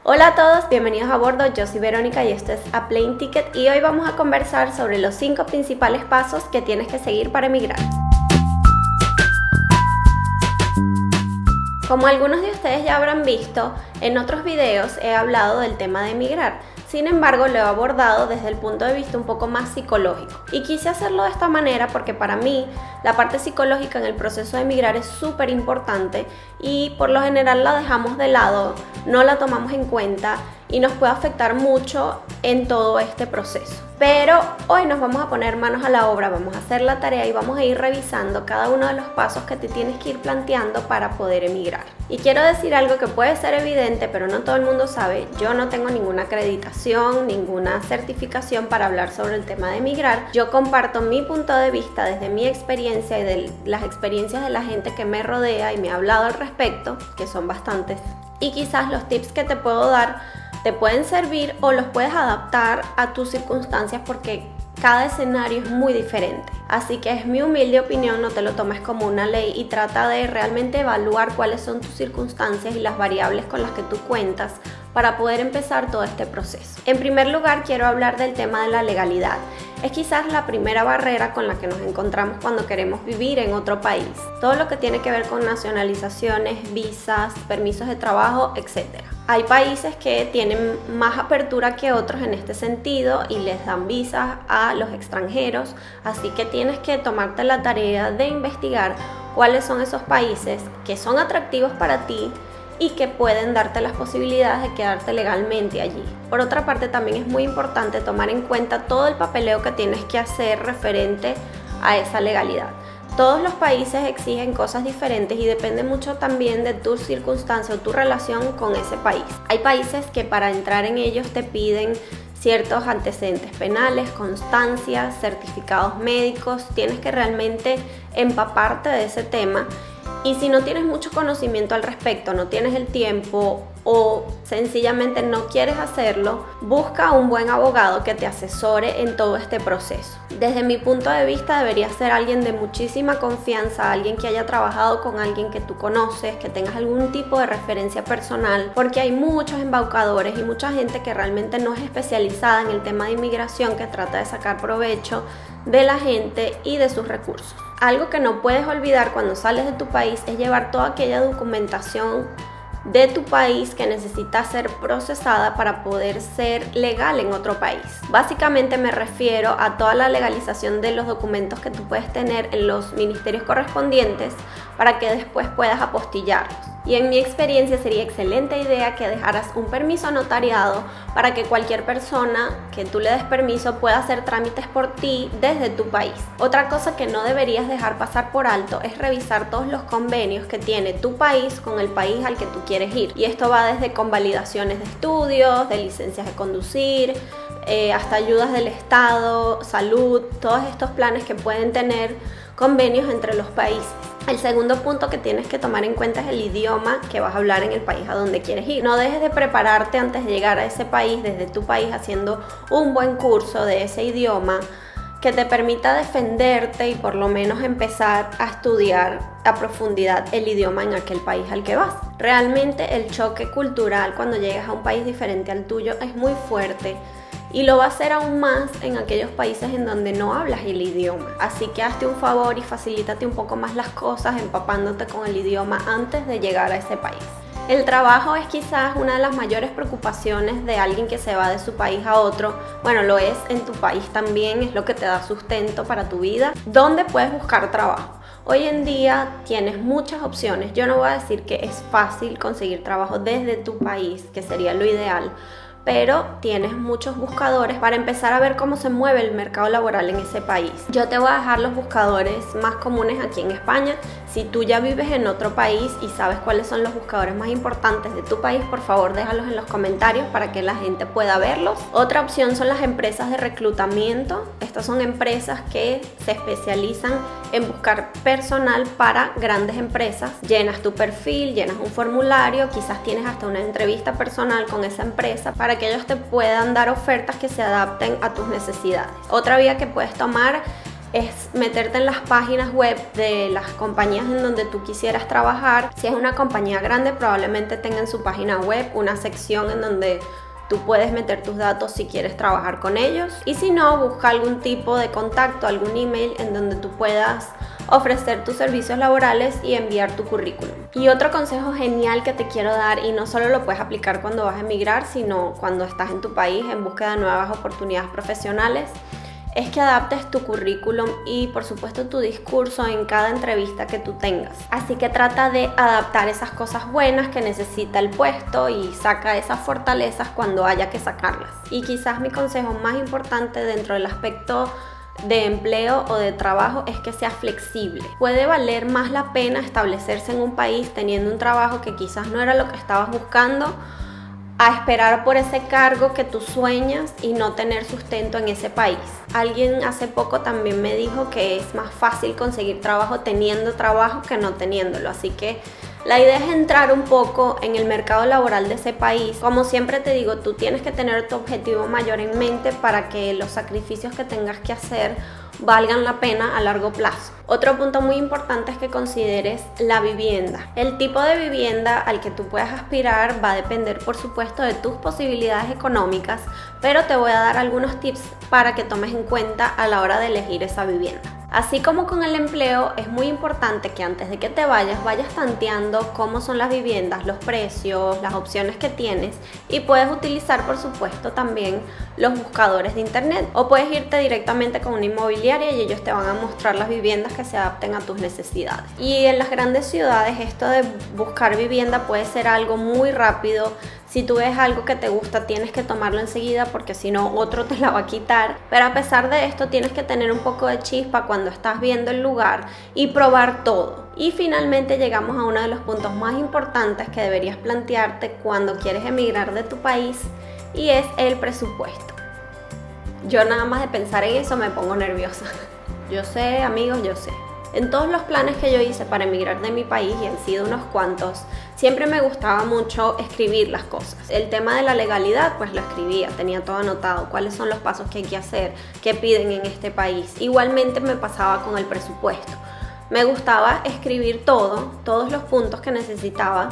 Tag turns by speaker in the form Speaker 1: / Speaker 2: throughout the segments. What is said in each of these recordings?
Speaker 1: Hola a todos, bienvenidos a bordo, yo soy Verónica y esto es A Plane Ticket y hoy vamos a conversar sobre los 5 principales pasos que tienes que seguir para emigrar. Como algunos de ustedes ya habrán visto, en otros videos he hablado del tema de emigrar. Sin embargo, lo he abordado desde el punto de vista un poco más psicológico. Y quise hacerlo de esta manera porque para mí la parte psicológica en el proceso de emigrar es súper importante y por lo general la dejamos de lado, no la tomamos en cuenta y nos puede afectar mucho en todo este proceso. Pero hoy nos vamos a poner manos a la obra, vamos a hacer la tarea y vamos a ir revisando cada uno de los pasos que te tienes que ir planteando para poder emigrar. Y quiero decir algo que puede ser evidente, pero no todo el mundo sabe. Yo no tengo ninguna acreditación, ninguna certificación para hablar sobre el tema de emigrar. Yo comparto mi punto de vista desde mi experiencia y de las experiencias de la gente que me rodea y me ha hablado al respecto, que son bastantes. Y quizás los tips que te puedo dar te pueden servir o los puedes adaptar a tus circunstancias porque cada escenario es muy diferente. Así que es mi humilde opinión, no te lo tomes como una ley y trata de realmente evaluar cuáles son tus circunstancias y las variables con las que tú cuentas para poder empezar todo este proceso. En primer lugar, quiero hablar del tema de la legalidad. Es quizás la primera barrera con la que nos encontramos cuando queremos vivir en otro país. Todo lo que tiene que ver con nacionalizaciones, visas, permisos de trabajo, etc. Hay países que tienen más apertura que otros en este sentido y les dan visas a los extranjeros, así que tienes que tomarte la tarea de investigar cuáles son esos países que son atractivos para ti y que pueden darte las posibilidades de quedarte legalmente allí. Por otra parte, también es muy importante tomar en cuenta todo el papeleo que tienes que hacer referente a esa legalidad. Todos los países exigen cosas diferentes y depende mucho también de tu circunstancia o tu relación con ese país. Hay países que para entrar en ellos te piden ciertos antecedentes penales, constancias, certificados médicos. Tienes que realmente empaparte de ese tema. Y si no tienes mucho conocimiento al respecto, no tienes el tiempo o sencillamente no quieres hacerlo, busca un buen abogado que te asesore en todo este proceso. Desde mi punto de vista debería ser alguien de muchísima confianza, alguien que haya trabajado con alguien que tú conoces, que tengas algún tipo de referencia personal, porque hay muchos embaucadores y mucha gente que realmente no es especializada en el tema de inmigración que trata de sacar provecho de la gente y de sus recursos. Algo que no puedes olvidar cuando sales de tu país es llevar toda aquella documentación de tu país que necesita ser procesada para poder ser legal en otro país. Básicamente me refiero a toda la legalización de los documentos que tú puedes tener en los ministerios correspondientes para que después puedas apostillarlos. Y en mi experiencia sería excelente idea que dejaras un permiso notariado para que cualquier persona que tú le des permiso pueda hacer trámites por ti desde tu país. Otra cosa que no deberías dejar pasar por alto es revisar todos los convenios que tiene tu país con el país al que tú quieres ir. Y esto va desde convalidaciones de estudios, de licencias de conducir, hasta ayudas del Estado, salud, todos estos planes que pueden tener convenios entre los países. El segundo punto que tienes que tomar en cuenta es el idioma que vas a hablar en el país a donde quieres ir. No dejes de prepararte antes de llegar a ese país, desde tu país, haciendo un buen curso de ese idioma que te permita defenderte y por lo menos empezar a estudiar a profundidad el idioma en aquel país al que vas. Realmente el choque cultural cuando llegas a un país diferente al tuyo es muy fuerte. Y lo va a hacer aún más en aquellos países en donde no hablas el idioma. Así que hazte un favor y facilítate un poco más las cosas empapándote con el idioma antes de llegar a ese país. El trabajo es quizás una de las mayores preocupaciones de alguien que se va de su país a otro. Bueno, lo es en tu país también, es lo que te da sustento para tu vida. ¿Dónde puedes buscar trabajo? Hoy en día tienes muchas opciones. Yo no voy a decir que es fácil conseguir trabajo desde tu país, que sería lo ideal, pero tienes muchos buscadores para empezar a ver cómo se mueve el mercado laboral en ese país. Yo te voy a dejar los buscadores más comunes aquí en España. Si tú ya vives en otro país y sabes cuáles son los buscadores más importantes de tu país, por favor déjalos en los comentarios para que la gente pueda verlos. Otra opción son las empresas de reclutamiento. Estas son empresas que se especializan en buscar personal para grandes empresas. Llenas tu perfil, llenas un formulario, quizás tienes hasta una entrevista personal con esa empresa para que ellos te puedan dar ofertas que se adapten a tus necesidades. Otra vía que puedes tomar es meterte en las páginas web de las compañías en donde tú quisieras trabajar. Si es una compañía grande, probablemente tenga en su página web una sección en donde tú puedes meter tus datos si quieres trabajar con ellos. Y si no, busca algún tipo de contacto, algún email en donde tú puedas ofrecer tus servicios laborales y enviar tu currículum. Y otro consejo genial que te quiero dar, y no solo lo puedes aplicar cuando vas a emigrar, sino cuando estás en tu país en búsqueda de nuevas oportunidades profesionales, es que adaptes tu currículum y por supuesto tu discurso en cada entrevista que tú tengas. Así que trata de adaptar esas cosas buenas que necesita el puesto y saca esas fortalezas cuando haya que sacarlas. Y quizás mi consejo más importante dentro del aspecto de empleo o de trabajo es que sea flexible. Puede valer más la pena establecerse en un país teniendo un trabajo que quizás no era lo que estabas buscando, a esperar por ese cargo que tú sueñas y no tener sustento en ese país. Alguien hace poco también me dijo que es más fácil conseguir trabajo teniendo trabajo que no teniéndolo, así que la idea es entrar un poco en el mercado laboral de ese país. Como siempre te digo, tú tienes que tener tu objetivo mayor en mente para que los sacrificios que tengas que hacer valgan la pena a largo plazo. Otro punto muy importante es que consideres la vivienda. El tipo de vivienda al que tú puedas aspirar va a depender, por supuesto, de tus posibilidades económicas, pero te voy a dar algunos tips para que tomes en cuenta a la hora de elegir esa vivienda. Así como con el empleo, es muy importante que antes de que te vayas tanteando cómo son las viviendas, los precios, las opciones que tienes, y puedes utilizar por supuesto también los buscadores de internet, o puedes irte directamente con una inmobiliaria y ellos te van a mostrar las viviendas que se adapten a tus necesidades. Y en las grandes ciudades esto de buscar vivienda puede ser algo muy rápido. Si tú ves algo que te gusta, tienes que tomarlo enseguida porque si no, otro te la va a quitar. Pero a pesar de esto, tienes que tener un poco de chispa cuando estás viendo el lugar y probar todo. Y finalmente llegamos a uno de los puntos más importantes que deberías plantearte cuando quieres emigrar de tu país, y es el presupuesto. Yo nada más de pensar en eso me pongo nerviosa. Yo sé, amigos, yo sé. En todos los planes que yo hice para emigrar de mi país, y han sido unos cuantos, siempre me gustaba mucho escribir las cosas. El tema de la legalidad, pues lo escribía, tenía todo anotado, cuáles son los pasos que hay que hacer, qué piden en este país. Igualmente me pasaba con el presupuesto. Me gustaba escribir todos los puntos que necesitaba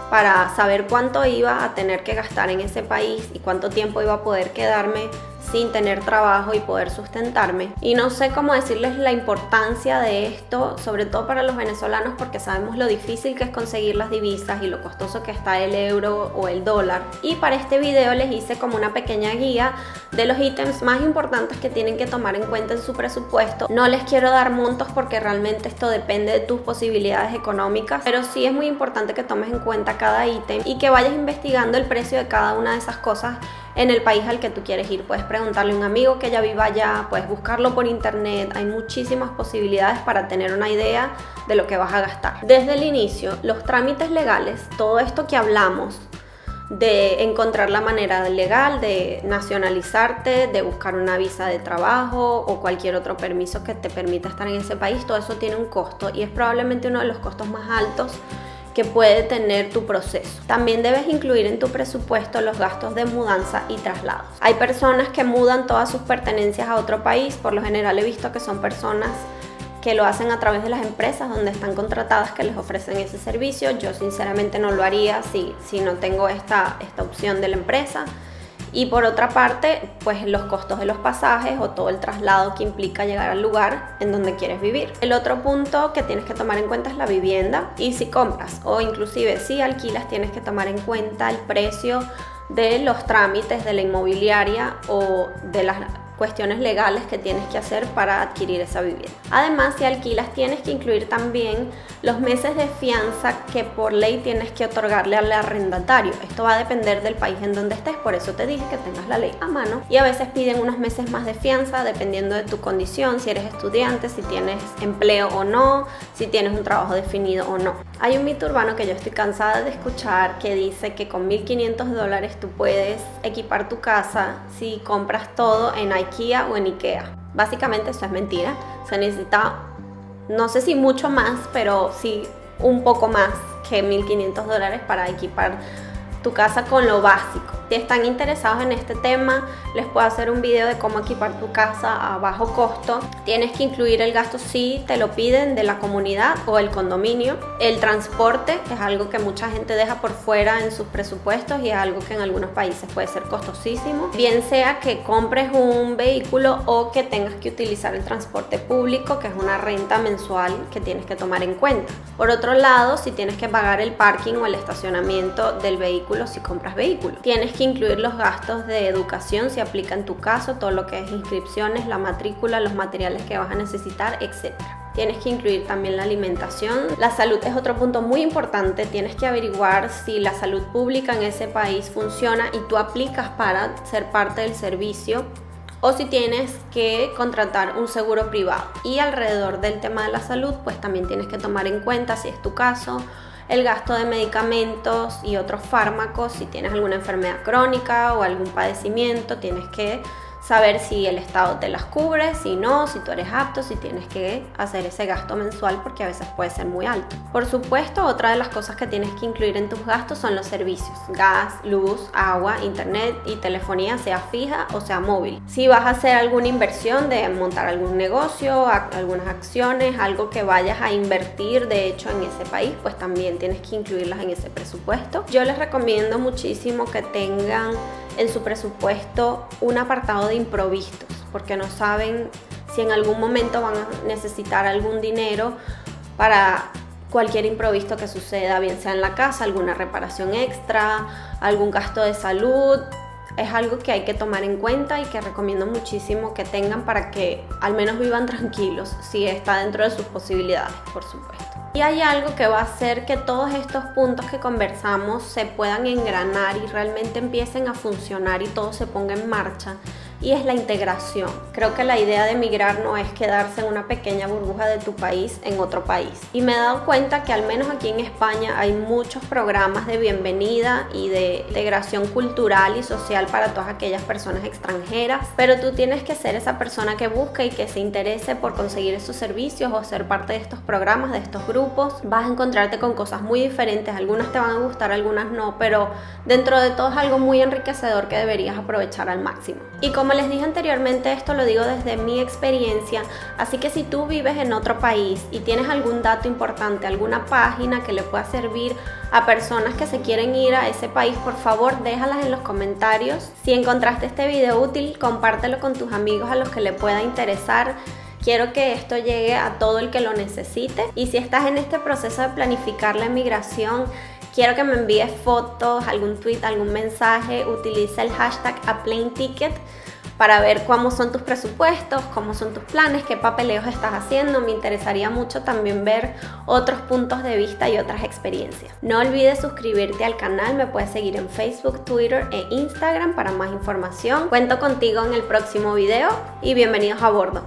Speaker 1: para saber cuánto iba a tener que gastar en ese país y cuánto tiempo iba a poder quedarme sin tener trabajo y poder sustentarme. Y no sé cómo decirles la importancia de esto, sobre todo para los venezolanos, porque sabemos lo difícil que es conseguir las divisas y lo costoso que está el euro o el dólar. Y para este video les hice como una pequeña guía de los ítems más importantes que tienen que tomar en cuenta en su presupuesto. No les quiero dar montos porque realmente esto depende de tus posibilidades económicas, pero sí es muy importante que tomes en cuenta cada ítem y que vayas investigando el precio de cada una de esas cosas en el país al que tú quieres ir. Puedes preguntarle a un amigo que ya viva allá, puedes buscarlo por internet, hay muchísimas posibilidades para tener una idea de lo que vas a gastar. Desde el inicio, los trámites legales, todo esto que hablamos, de encontrar la manera legal de nacionalizarte, de buscar una visa de trabajo o cualquier otro permiso que te permita estar en ese país, todo eso tiene un costo y es probablemente uno de los costos más altos que puede tener tu proceso. También debes incluir en tu presupuesto los gastos de mudanza y traslados. Hay personas que mudan todas sus pertenencias a otro país, por lo general he visto que son personas que lo hacen a través de las empresas donde están contratadas que les ofrecen ese servicio. Yo sinceramente no lo haría si no tengo esta opción de la empresa. Y por otra parte, pues los costos de los pasajes o todo el traslado que implica llegar al lugar en donde quieres vivir. El otro punto que tienes que tomar en cuenta es la vivienda, y si compras o inclusive si alquilas, tienes que tomar en cuenta el precio de los trámites de la inmobiliaria o de las cuestiones legales que tienes que hacer para adquirir esa vivienda. Además, si alquilas, tienes que incluir también los meses de fianza que por ley tienes que otorgarle al arrendatario. Esto va a depender del país en donde estés, por eso te dije que tengas la ley a mano, y a veces piden unos meses más de fianza dependiendo de tu condición, si eres estudiante, si tienes empleo o no, si tienes un trabajo definido o no. Hay un mito urbano que yo estoy cansada de escuchar que dice que con $1,500 tú puedes equipar tu casa si compras todo en IKEA o en IKEA. Básicamente eso es mentira. Se necesita, no sé si mucho más, pero sí un poco más que $1,500 para equipar tu casa con lo básico. Si están interesados en este tema, les puedo hacer un video de cómo equipar tu casa a bajo costo. Tienes que incluir el gasto si te lo piden de la comunidad o el condominio. El transporte, que es algo que mucha gente deja por fuera en sus presupuestos y es algo que en algunos países puede ser costosísimo. Bien sea que compres un vehículo o que tengas que utilizar el transporte público, que es una renta mensual que tienes que tomar en cuenta. Por otro lado, si tienes que pagar el parking o el estacionamiento del vehículo si compras vehículo. Tienes que incluir los gastos de educación si aplica en tu caso, todo lo que es inscripciones, la matrícula, los materiales que vas a necesitar, etc. Tienes que incluir también la alimentación. La salud es otro punto muy importante. Tienes que averiguar si la salud pública en ese país funciona y tú aplicas para ser parte del servicio, o si tienes que contratar un seguro privado. Y alrededor del tema de la salud, pues también tienes que tomar en cuenta, si es tu caso, el gasto de medicamentos y otros fármacos. Si tienes alguna enfermedad crónica o algún padecimiento, tienes que saber si el Estado te las cubre, si no, si tú eres apto, si tienes que hacer ese gasto mensual, porque a veces puede ser muy alto. Por supuesto, otra de las cosas que tienes que incluir en tus gastos son los servicios: gas, luz, agua, internet y telefonía, sea fija o sea móvil. Si vas a hacer alguna inversión de montar algún negocio, algunas acciones, algo que vayas a invertir de hecho en ese país, pues también tienes que incluirlas en ese presupuesto. Yo les recomiendo muchísimo que tengan en su presupuesto un apartado de imprevistos, porque no saben si en algún momento van a necesitar algún dinero para cualquier imprevisto que suceda, bien sea en la casa, alguna reparación extra, algún gasto de salud. Es algo que hay que tomar en cuenta y que recomiendo muchísimo que tengan para que al menos vivan tranquilos, si está dentro de sus posibilidades, por supuesto. Y hay algo que va a hacer que todos estos puntos que conversamos se puedan engranar y realmente empiecen a funcionar y todo se ponga en marcha, y es la integración. Creo que la idea de emigrar no es quedarse en una pequeña burbuja de tu país en otro país. Y me he dado cuenta que al menos aquí en España hay muchos programas de bienvenida y de integración cultural y social para todas aquellas personas extranjeras, pero tú tienes que ser esa persona que busca y que se interese por conseguir esos servicios o ser parte de estos programas, de estos grupos. Vas a encontrarte con cosas muy diferentes, algunas te van a gustar, algunas no, pero dentro de todo es algo muy enriquecedor que deberías aprovechar al máximo. Y como les dije anteriormente, esto lo digo desde mi experiencia, así que si tú vives en otro país y tienes algún dato importante, alguna página que le pueda servir a personas que se quieren ir a ese país, por favor déjalas en los comentarios. Si encontraste este video útil, compártelo con tus amigos a los que le pueda interesar. Quiero que esto llegue a todo el que lo necesite. Y si estás en este proceso de planificar la emigración, quiero que me envíes fotos, algún tweet, algún mensaje. Utiliza el hashtag #AplaneTicket para ver cómo son tus presupuestos, cómo son tus planes, qué papeleos estás haciendo. Me interesaría mucho también ver otros puntos de vista y otras experiencias. No olvides suscribirte al canal, me puedes seguir en Facebook, Twitter e Instagram para más información. Cuento contigo en el próximo video y bienvenidos a bordo.